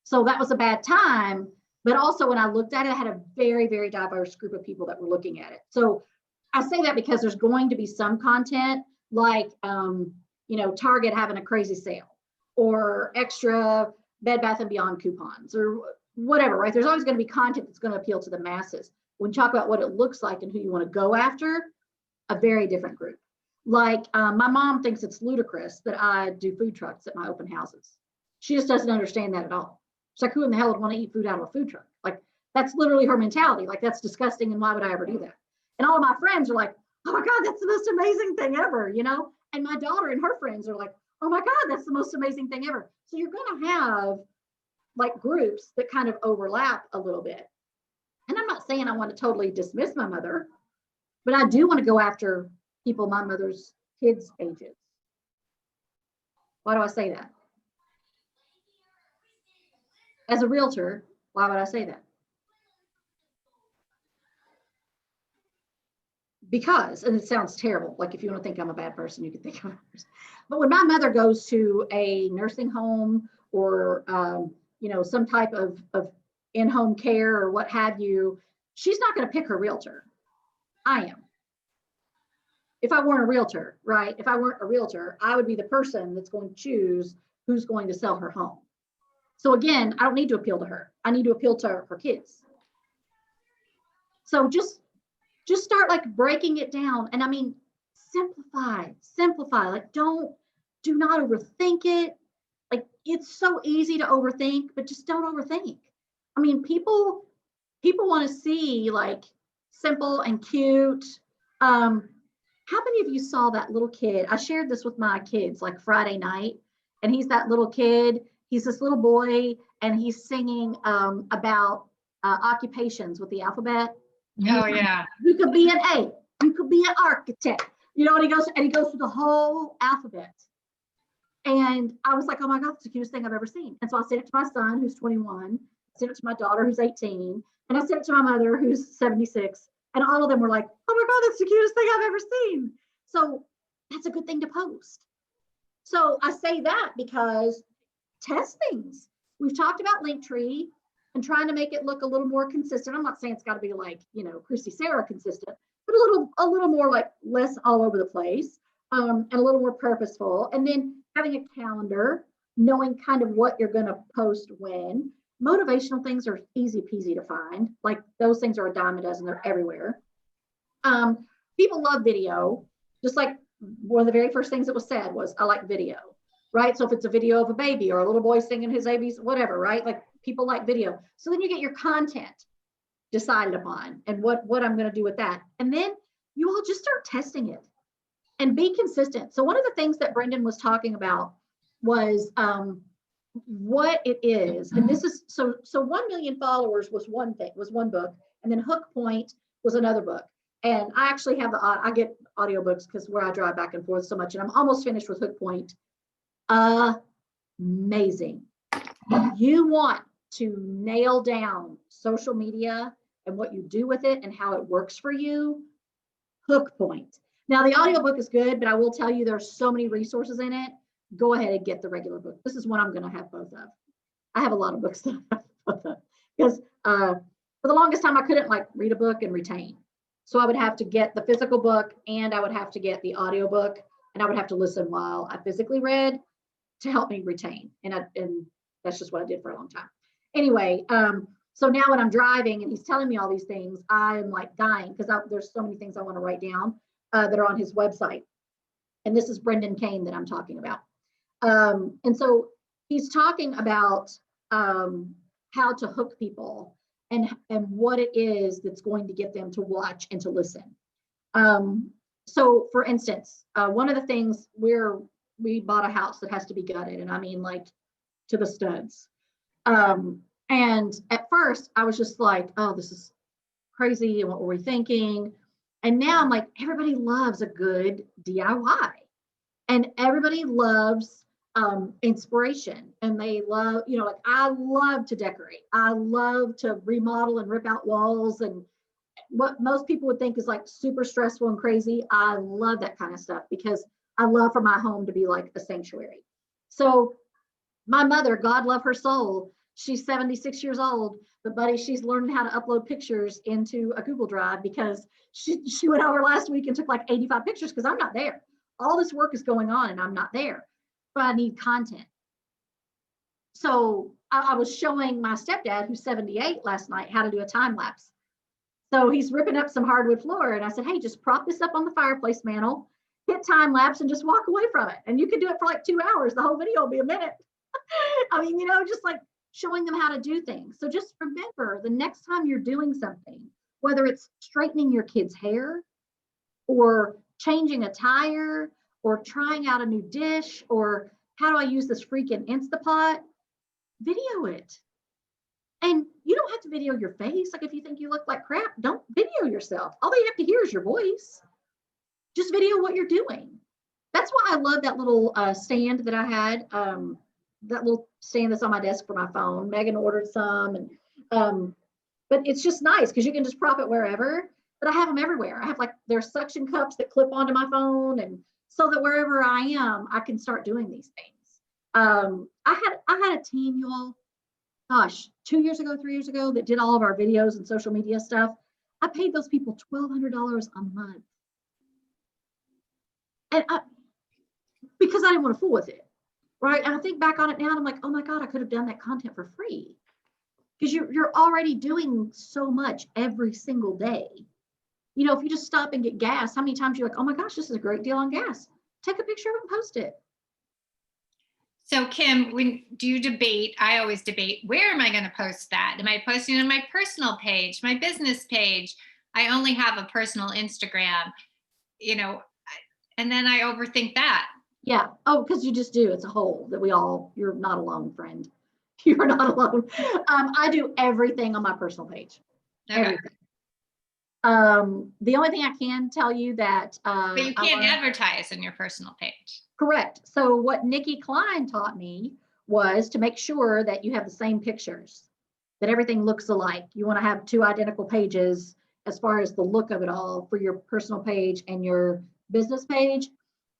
So that was a bad time. But also when I looked at it, I had a very, very diverse group of people that were looking at it. So I say that because there's going to be some content like, Target having a crazy sale or extra Bed Bath & Beyond coupons or whatever, right? There's always going to be content that's going to appeal to the masses. When you talk about what it looks like and who you want to go after, a very different group. Like my mom thinks it's ludicrous that I do food trucks at my open houses. She just doesn't understand that at all. She's like, who in the hell would want to eat food out of a food truck? Like, that's literally her mentality. Like, that's disgusting, and why would I ever do that? And all of my friends are like, oh my God, that's the most amazing thing ever, And my daughter and her friends are like, oh my God, that's the most amazing thing ever. So you're going to have like groups that kind of overlap a little bit. And I'm not saying I want to totally dismiss my mother, but I do want to go after people my mother's kids' ages. Why do I say that? As a realtor, why would I say that? because, and it sounds terrible, like if you want to think I'm a bad person, you can think I'm a bad person. But when my mother goes to a nursing home or, you know, some type of in-home care or what have you, she's not going to pick her realtor. I am. If I weren't a realtor, right? If I weren't a realtor, I would be the person that's going to choose who's going to sell her home. So again, I don't need to appeal to her. I need to appeal to her kids. So just start like breaking it down. And I mean, simplify. Like do not overthink it. Like it's so easy to overthink, but just don't overthink. I mean, people want to see like simple and cute. How many of you saw that little kid? I shared this with my kids like Friday night, and he's that little kid. He's this little boy, and he's singing about occupations with the alphabet. Oh, yeah. You could be an A. You could be an architect. You know, and he goes through the whole alphabet. And I was like, oh my God, that's the cutest thing I've ever seen. And so I sent it to my son, who's 21. I sent it to my daughter, who's 18. And I sent it to my mother, who's 76. And all of them were like, oh my God, that's the cutest thing I've ever seen. So that's a good thing to post. So I say that because test things. We've talked about Linktree and trying to make it look a little more consistent. I'm not saying it's got to be like, you know, Christy Sarah consistent, but a little more like less all over the place, and a little more purposeful. And then having a calendar, knowing kind of what you're going to post when. Motivational things are easy peasy to find. Like those things are a dime a dozen, they're everywhere. People love video. Just like one of the very first things that was said was, I like video, right? So if it's a video of a baby or a little boy singing his ABs, whatever, right? Like people like video. So then you get your content decided upon and what I'm going to do with that. And then you all just start testing it and be consistent. So one of the things that Brendan was talking about was what it is. And this is, so 1 million followers was one thing, was one book. And then Hook Point was another book. And I actually have I get audiobooks because where I drive back and forth so much, and I'm almost finished with Hook Point. Amazing. You want to nail down social media and what you do with it and how it works for you, Hook Point. Now the audiobook is good, but I will tell you there's so many resources in it. Go ahead and get the regular book. This is one I'm going to have both of. I have a lot of books that I have both of because for the longest time I couldn't like read a book and retain. So I would have to get the physical book and I would have to get the audiobook and I would have to listen while I physically read to help me retain. And that's just what I did for a long time. Anyway, so now when I'm driving and he's telling me all these things, I'm like dying because there's so many things I want to write down that are on his website. And this is Brendan Kane that I'm talking about. And so he's talking about how to hook people and what it is that's going to get them to watch and to listen. So for instance, one of the things we bought a house that has to be gutted, and I mean like to the studs. And at first I was just like, oh, this is crazy. And what were we thinking? And now I'm like, everybody loves a good DIY and everybody loves inspiration, and they love, you know, like I love to decorate. I love to remodel and rip out walls, and what most people would think is like super stressful and crazy. I love that kind of stuff because I love for my home to be like a sanctuary. So my mother, God love her soul, she's 76 years old, but buddy, she's learning how to upload pictures into a Google Drive because she went over last week and took like 85 pictures because I'm not there. All this work is going on and I'm not there. But I need content. So I was showing my stepdad, who's 78, last night, how to do a time lapse. So he's ripping up some hardwood floor. And I said, hey, just prop this up on the fireplace mantle, hit time lapse and just walk away from it. And you can do it for like 2 hours. The whole video will be a minute. I mean, you know, just like showing them how to do things. So just remember the next time you're doing something, whether it's straightening your kid's hair or changing a tire, or trying out a new dish, or how do I use this freaking Instapot? Video it. And you don't have to video your face. Like if you think you look like crap, don't video yourself. All they have to hear is your voice. Just video what you're doing. That's why I love that little stand that I had, that little stand that's on my desk for my phone. Megan ordered some, and but it's just nice because you can just prop it wherever. but I have them everywhere. I have like, there's suction cups that clip onto my phone, and so that wherever I am, I can start doing these things. I had a team, you all, gosh, 2 years ago, 3 years ago, that did all of our videos and social media stuff. I paid those people $1,200 a month. And because I didn't want to fool with it, right? And I think back on it now, and I'm like, oh my God, I could have done that content for free. Because you're already doing so much every single day. You know, if you just stop and get gas, how many times you're like, oh my gosh, this is a great deal on gas. Take a picture of it and post it. So Kim, when do you debate? I always debate, where am I going to post that? Am I posting on my personal page, my business page? I only have a personal Instagram, you know, and then I overthink that. Yeah. Oh, because you just do. It's a whole that you're not alone, friend. You're not alone. I do everything on my personal page. Okay. Everything. The only thing I can tell you that But you can't advertise on your personal page. Correct. So what Nikki Klein taught me was to make sure that you have the same pictures, that everything looks alike. You want to have 2 identical pages as far as the look of it all for your personal page and your business page.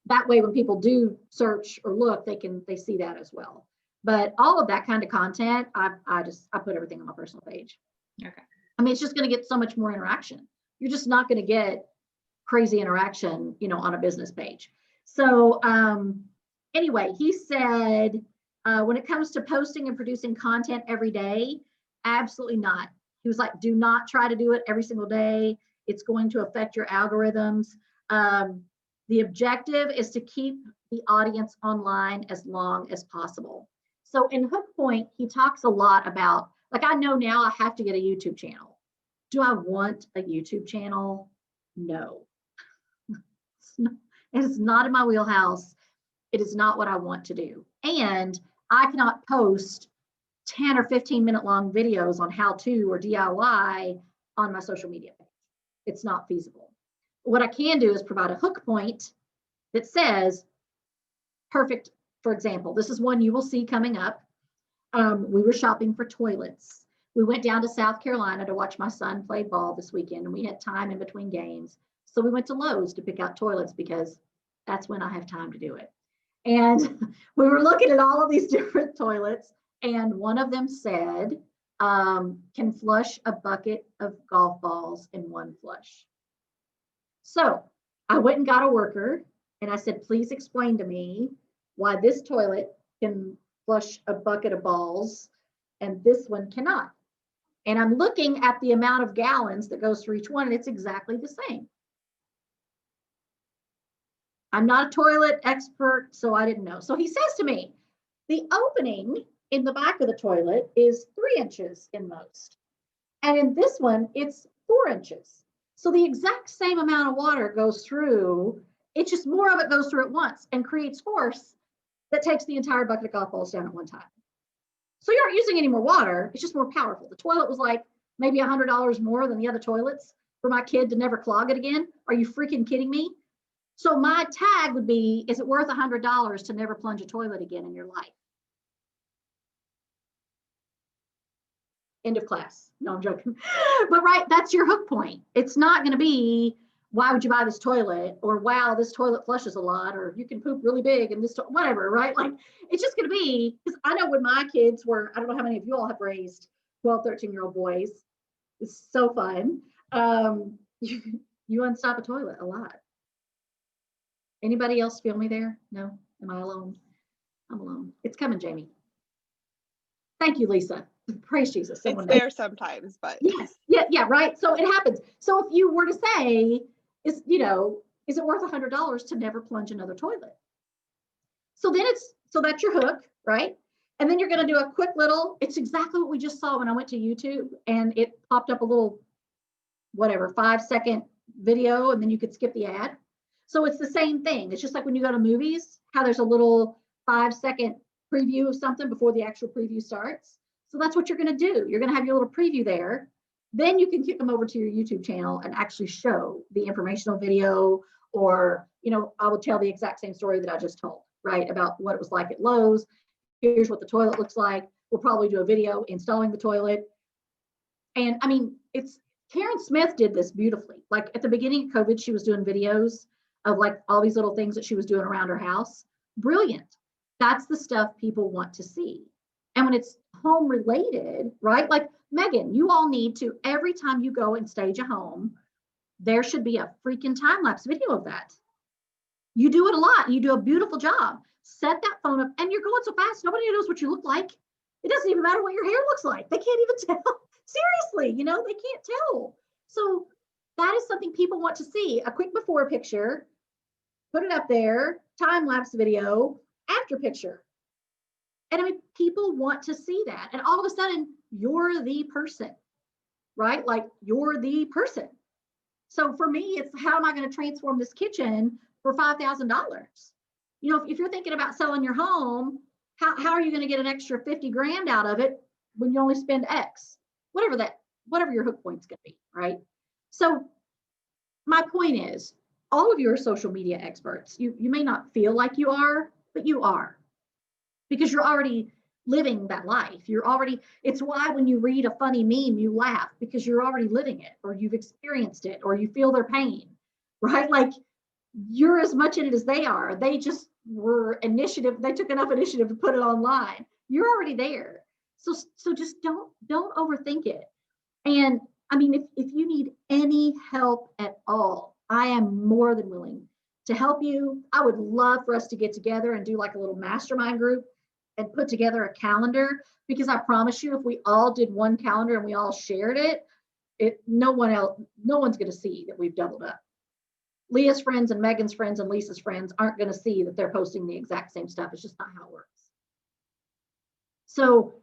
That way, when people do search or look, they see that as well. But all of that kind of content, I put everything on my personal page. Okay. I mean, it's just going to get so much more interaction. You're just not going to get crazy interaction, you know, on a business page. So anyway, he said, when it comes to posting and producing content every day, absolutely not. He was like, do not try to do it every single day. It's going to affect your algorithms. The objective is to keep the audience online as long as possible. So in Hook Point, he talks a lot about, like, I know now I have to get a YouTube channel. Do I want a YouTube channel? No. It is not in my wheelhouse. It is not what I want to do. And I cannot post 10 or 15 minute long videos on how to or DIY on my social media page. It's not feasible. What I can do is provide a hook point that says, perfect, for example, this is one you will see coming up. We were shopping for toilets. We went down to South Carolina to watch my son play ball this weekend, and we had time in between games. So we went to Lowe's to pick out toilets because that's when I have time to do it. And we were looking at all of these different toilets, and one of them said, can flush a bucket of golf balls in one flush. So I went and got a worker, and I said, please explain to me why this toilet can flush a bucket of balls and this one cannot. And I'm looking at the amount of gallons that goes through each one, and it's exactly the same. I'm not a toilet expert, so I didn't know. So he says to me, the opening in the back of the toilet is 3 inches in most. And in this one, it's 4 inches. So the exact same amount of water goes through, it's just more of it goes through at once and creates force that takes the entire bucket of golf balls down at one time. So you aren't using any more water, it's just more powerful. The toilet was like maybe $100 more than the other toilets for my kid to never clog it again. Are you freaking kidding me? So my tag would be, is it worth $100 to never plunge a toilet again in your life? End of class. No, I'm joking. But right, that's your hook point. It's not going to be, why would you buy this toilet? Or wow, this toilet flushes a lot, or you can poop really big and this, whatever, right? Like, it's just going to be, because I know when my kids were, I don't know how many of you all have raised 12, 13-year-old boys. It's so fun. You unstop a toilet a lot. Anybody else feel me there? No? Am I alone? I'm alone. It's coming, Jamie. Thank you, Lisa. Praise Jesus. It's there sometimes, but yes, yeah, right. So it happens. So if you were to say, is it worth $100 to never plunge another toilet? So then so that's your hook, right? And then you're going to do a quick little, it's exactly what we just saw when I went to YouTube, and it popped up a little, whatever, 5-second video, and then you could skip the ad. So it's the same thing. It's just like when you go to movies, how there's a little 5-second preview of something before the actual preview starts. So that's what you're going to do. You're going to have your little preview there. Then you can kick them over to your YouTube channel and actually show the informational video, or, I will tell the exact same story that I just told, right? About what it was like at Lowe's. Here's what the toilet looks like. We'll probably do a video installing the toilet. And I mean, it's Karen Smith did this beautifully. Like at the beginning of COVID, she was doing videos of like all these little things that she was doing around her house. Brilliant. That's the stuff people want to see. And when it's home related, right? Like Megan, you all need to, every time you go and stage a home, there should be a freaking time lapse video of that. You do it a lot. You do a beautiful job. Set that phone up and you're going so fast. Nobody knows what you look like. It doesn't even matter what your hair looks like. They can't even tell. Seriously, you know, they can't tell. So that is something people want to see. A quick before picture, put it up there, time lapse video, after picture. And I mean, people want to see that. And all of a sudden, you're the person, right? Like you're the person. So for me, it's how am I going to transform this kitchen for $5,000? You know, if you're thinking about selling your home, how are you going to get an extra 50 grand out of it when you only spend X? Whatever your hook point's going to be, right? So my point is, all of you are social media experts. You may not feel like you are, but you are, because you're already living that life. It's why when you read a funny meme, you laugh, because you're already living it, or you've experienced it, or you feel their pain, right? Like you're as much in it as they are. They just they took enough initiative to put it online. You're already there. So just don't overthink it. And I mean, if you need any help at all, I am more than willing to help you. I would love for us to get together and do like a little mastermind group and put together a calendar, because I promise you, if we all did one calendar and we all shared it, no one's going to see that we've doubled up. Leah's friends and Megan's friends and Lisa's friends aren't going to see that they're posting the exact same stuff. It's just not how it works. So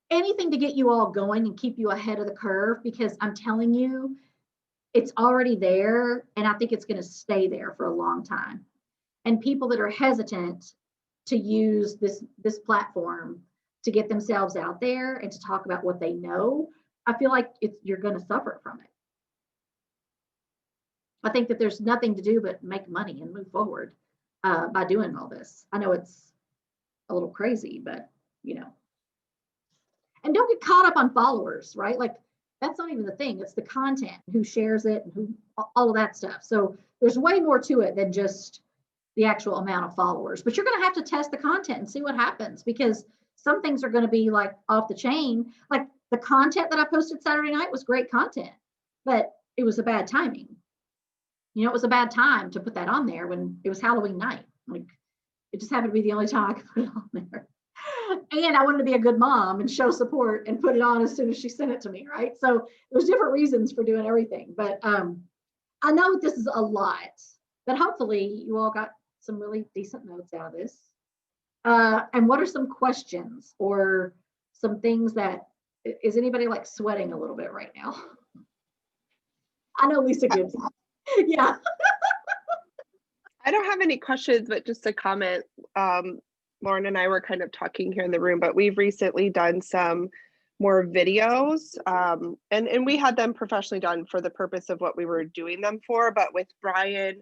anything to get you all going and keep you ahead of the curve, because I'm telling you, it's already there, and I think it's going to stay there for a long time. And people that are hesitant to use this platform to get themselves out there and to talk about what they know, I feel like you're going to suffer from it. I think that there's nothing to do but make money and move forward by doing all this. I know it's a little crazy, but you know. And don't get caught up on followers, right? Like that's not even the thing. It's the content, who shares it, and who all of that stuff. So there's way more to it than just the actual amount of followers. But you're going to have to test the content and see what happens, because some things are going to be like off the chain. Like the content that I posted Saturday night was great content, but it was a bad timing. You know, it was a bad time to put that on there when it was Halloween night. Like it just happened to be the only time I could put it on there. And I wanted to be a good mom and show support and put it on as soon as she sent it to me, right? So there's different reasons for doing everything. But I know this is a lot, but hopefully you all got some really decent notes out of this. And what are some questions or some things that, is anybody like sweating a little bit right now? I know Lisa Gibbs. Yeah. I don't have any questions, but just a comment. Lauren and I were kind of talking here in the room, but we've recently done some more videos, and we had them professionally done for the purpose of what we were doing them for. But with Brian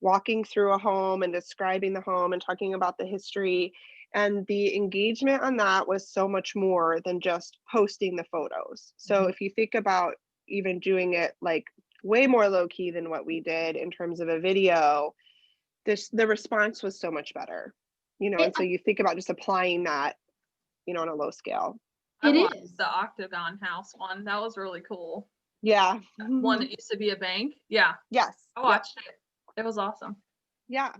walking through a home and describing the home and talking about the history, and the engagement on that was so much more than just posting the photos. So if you think about even doing it like way more low key than what we did in terms of a video, the response was so much better, you know. And so you think about just applying that, you know, on a low scale. I It watched is. the Octagon House one. That was really cool. Yeah. One that used to be a bank. Yeah, Yes. I watched it. It was awesome. Yeah.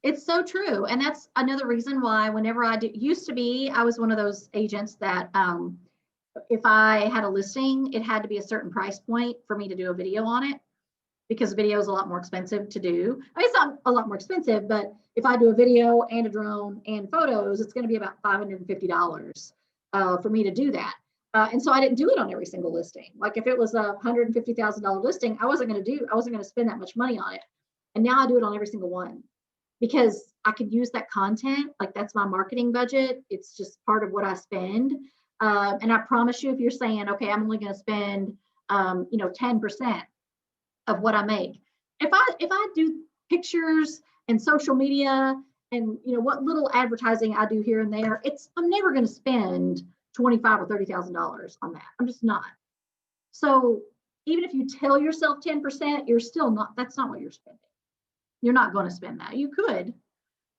It's so true. And that's another reason why whenever I used to be, I was one of those agents that if I had a listing, it had to be a certain price point for me to do a video on it, because video is a lot more expensive to do. I mean, it's not a lot more expensive, but if I do a video and a drone and photos, it's going to be about $550 for me to do that. And so I didn't do it on every single listing. Like if it was a $150,000 listing, I wasn't going to spend that much money on it. And now I do it on every single one, because I could use that content. Like that's my marketing budget. It's just part of what I spend. And I promise you, if you're saying, okay, I'm only going to spend, 10% of what I make. If I do pictures and social media and, what little advertising I do here and there, I'm never going to spend $25,000 or $30,000 on that. I'm just not. So even if you tell yourself 10%, you're still not, that's not what you're spending. You're not going to spend that. You could,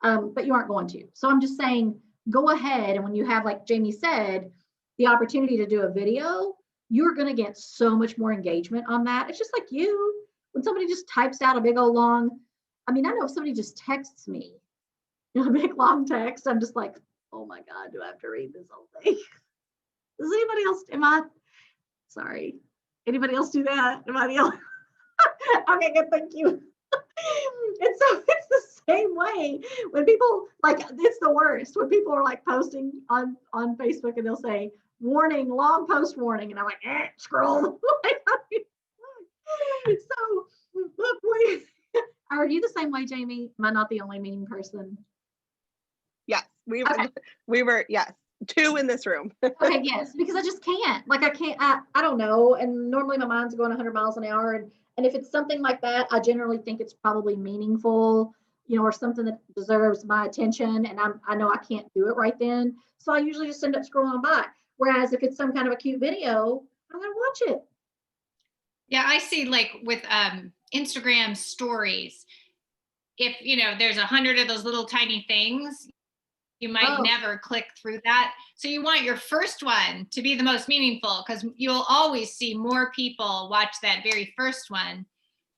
but you aren't going to. So I'm just saying, go ahead. And when you have, like Jamie said, the opportunity to do a video, you're going to get so much more engagement on that. It's just like you, when somebody just types out a big old long, I mean, I know if somebody just texts me, a big long text, I'm just like, oh my God, do I have to read this whole thing? Does anybody else, sorry. Anybody else do that? Am I the only? Okay, good, thank you. And so it's the same way when people, like, it's the worst when people are like posting on Facebook and they'll say, warning, long post warning. And I'm like, scroll. So look, are you the same way, Jamie? Am I not the only mean person? Yes, Okay. we were, yes, 2 in this room. Okay, yes, because I just can't. Like, I don't know. And normally my mind's going 100 miles an hour. And if it's something like that, I generally think it's probably meaningful, or something that deserves my attention. And I know I can't do it right then. So I usually just end up scrolling by. Whereas if it's some kind of a cute video, I'm going to watch it. Yeah, I see, like, with Instagram stories, if, there's 100 of those little tiny things, you might never click through that. So you want your first one to be the most meaningful, because you'll always see more people watch that very first one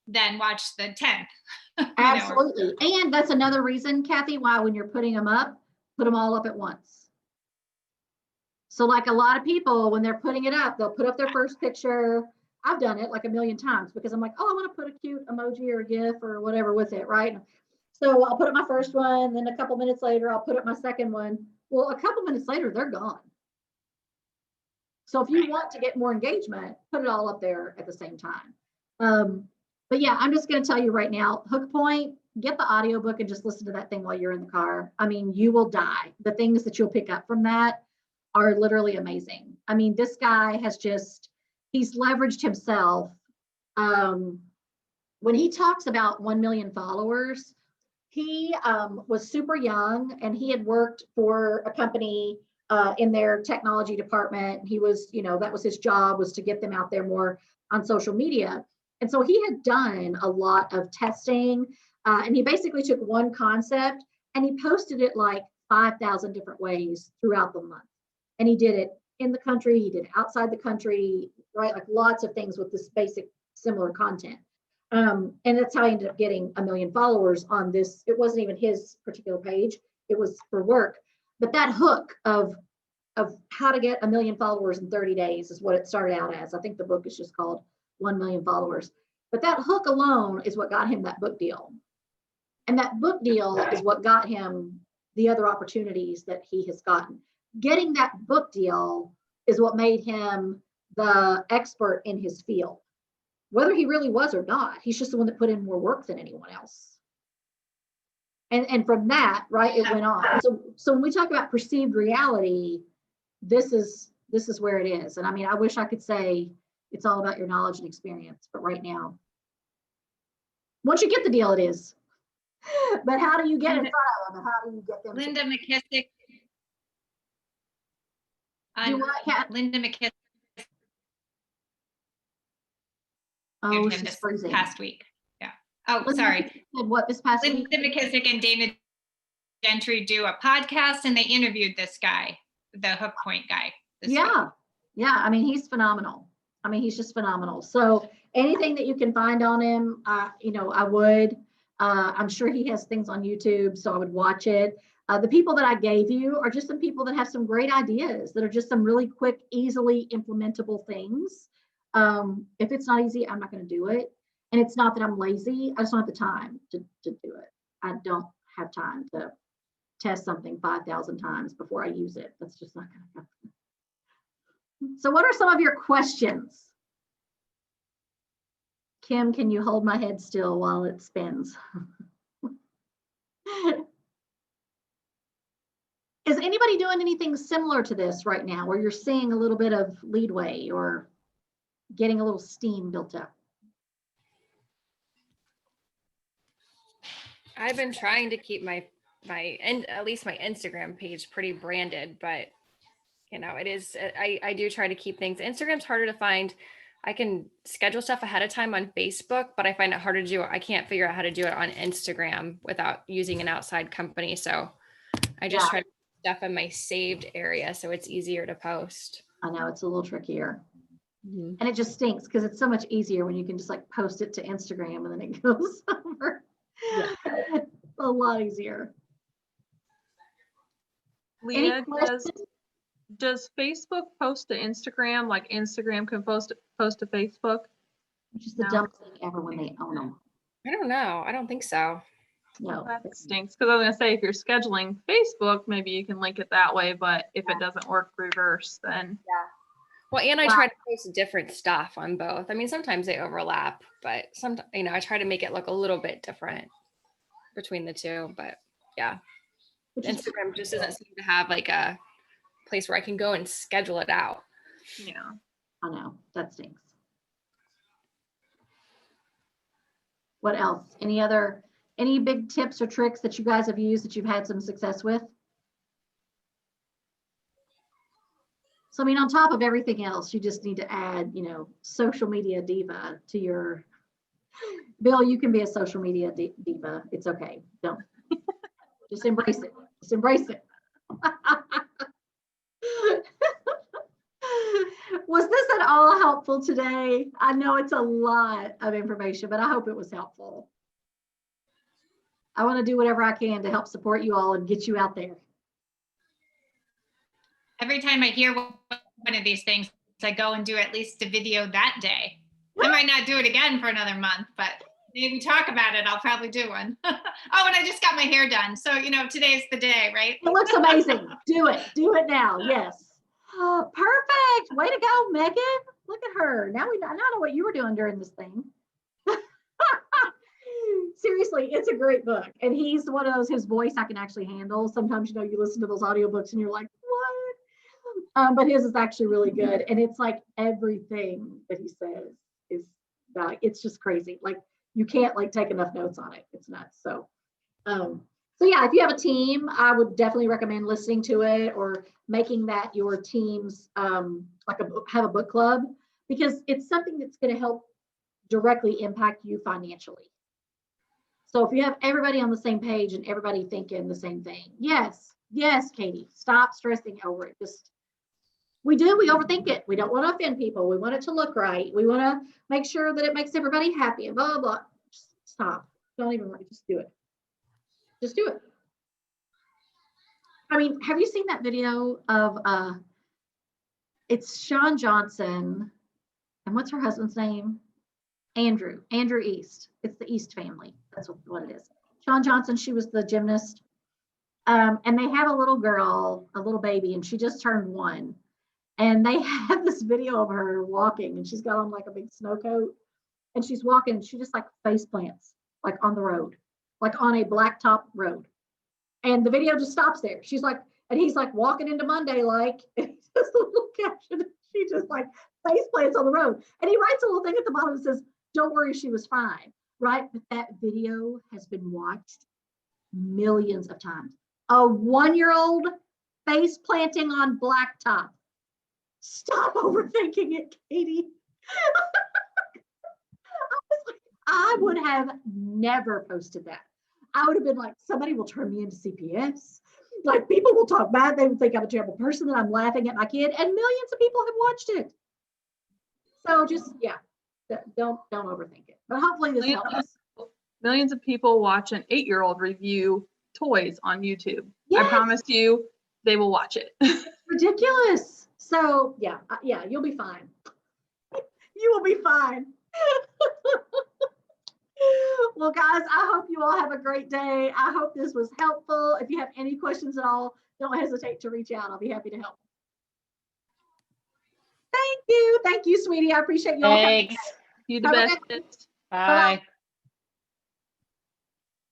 than watch the 10th. Absolutely. And that's another reason, Kathy, why when you're putting them up, put them all up at once. So like a lot of people, when they're putting it up, they'll put up their first picture. I've done it like a million times because I'm like, oh, I want to put a cute emoji or a GIF or whatever with it, right? So I'll put up my first one, then a couple minutes later, I'll put up my second one. Well, a couple minutes later, they're gone. So if you want to get more engagement, put it all up there at the same time. But yeah, I'm just going to tell you right now, Hook Point, get the audiobook and just listen to that thing while you're in the car. I mean, you will die. The things that you'll pick up from that are literally amazing. I mean, this guy has he's leveraged himself. When he talks about 1 million followers, he was super young and he had worked for a company in their technology department. He was, that was his job, was to get them out there more on social media. And so he had done a lot of testing and he basically took one concept and he posted it like 5,000 different ways throughout the month. And he did it in the country, he did it outside the country, right? Like lots of things with this basic similar content. And that's how I ended up getting 1 million followers on this. It wasn't even his particular page, it was for work. But that hook of how to get 1 million followers in 30 days is what it started out as. I think the book is just called 1 million followers. But that hook alone is what got him that book deal. And that book deal is what got him the other opportunities that he has gotten. Getting that book deal is what made him the expert in his field. Whether he really was or not, he's just the one that put in more work than anyone else. And from that, right, it went on. So when we talk about perceived reality, this is where it is. And I mean, I wish I could say it's all about your knowledge and experience, but right now, once you get the deal, it is. But how do you get in front of them? How do you get them? Linda McKissick. Linda McKissick. Oh, Him she's this freezing. past week. Yeah. Oh, Linda sorry. What this past week? Linda McKissick and Dana Gentry do a podcast and they interviewed this guy, the Hook Point guy. Yeah. Week. Yeah. I mean, he's phenomenal. I mean, he's just phenomenal. So anything that you can find on him, I would. I'm sure he has things on YouTube, so I would watch it. The people that I gave you are just some people that have some great ideas that are just some really quick, easily implementable things. If it's not easy, I'm not going to do it. And it's not that I'm lazy. I just don't have the time to do it. I don't have time to test something 5,000 times before I use it. That's just not going to happen. So what are some of your questions? Kim, can you hold my head still while it spins? Is anybody doing anything similar to this right now where you're seeing a little bit of leadway or getting a little steam built up? I've been trying to keep my and at least my Instagram page pretty branded, but it is, I do try to keep things. Instagram's harder to find. I can schedule stuff ahead of time on Facebook, but I find it harder to do it. I can't figure out how to do it on Instagram without using an outside company. So I just Yeah. try to put stuff in my saved area so it's easier to post. I know it's a little trickier. Mhm. And it just stinks because it's so much easier when you can just like post it to Instagram and then it goes over. A lot easier. Any Leah, questions? does Facebook post to Instagram like Instagram can post to Facebook? Which is the No. dumbest thing ever when they own them. I don't know. I don't think so. No. That stinks, because I was gonna say, if you're scheduling Facebook, maybe you can link it that way, but if it doesn't work reverse, then Well, and I Wow. try to post different stuff on both. I mean, sometimes they overlap, but sometimes, I try to make it look a little bit different between the two. But yeah, Which is Instagram just doesn't seem to have like a place where I can go and schedule it out. yeah. I know, that stinks. What else? Any big tips or tricks that you guys have used that you've had some success with? So, I mean, on top of everything else, you just need to add, social media diva to your, Bill, you can be a social media diva. It's okay. Don't, just embrace it. Just embrace it. Was this at all helpful today? I know it's a lot of information, but I hope it was helpful. I want to do whatever I can to help support you all and get you out there. Every time I hear one of these things, I go and do at least a video that day. I might not do it again for another month, but maybe we talk about it. I'll probably do one. Oh, and I just got my hair done. So, today's the day, right? It looks amazing. Do it. Do it now. Yes. Oh, perfect. Way to go, Megan. Look at her. Now I know what you were doing during this thing. Seriously, it's a great book. And he's one of those, his voice I can actually handle. Sometimes, you listen to those audiobooks and you're like, what? But his is actually really good. And it's like everything that he says is it's just crazy. Like you can't take enough notes on it. It's nuts. So yeah, if you have a team, I would definitely recommend listening to it or making that your team's have a book club, because it's something that's going to help directly impact you financially. So if you have everybody on the same page and everybody thinking the same thing, yes, Katie, stop stressing over it. We overthink it. We don't want to offend people. We want it to look right. We want to make sure that it makes everybody happy and blah, blah, blah. Just stop. Don't even just do it. Just do it. I mean, have you seen that video of, it's Sean Johnson, and what's her husband's name? Andrew East. It's the East family. That's what it is. Sean Johnson, she was the gymnast. And they have a little girl, a little baby, and she just turned 1. And they have this video of her walking, and she's got on a big snow coat, and she's walking, she just face plants, on the road, on a blacktop road. And the video just stops there. She's and he's walking into Monday, it's just a little caption. She just face plants on the road. And he writes a little thing at the bottom that says, "Don't worry, she was fine." Right? But that video has been watched millions of times. A 1-year-old face planting on blacktop. Stop overthinking it, Katie. I would have never posted that. I would have been somebody will turn me into CPS. People will talk bad. They will think I'm a terrible person, that I'm laughing at my kid, and millions of people have watched it. So just, don't overthink it. But hopefully this helps. Millions of people watch an 8-year-old review toys on YouTube. Yes. I promise you, they will watch it. Ridiculous. So yeah, you'll be fine. You will be fine. Well, guys, I hope you all have a great day. I hope this was helpful. If you have any questions at all, don't hesitate to reach out. I'll be happy to help. Thank you. Thank you, sweetie. I appreciate you all coming. Thanks. You the Have a best. good- Bye.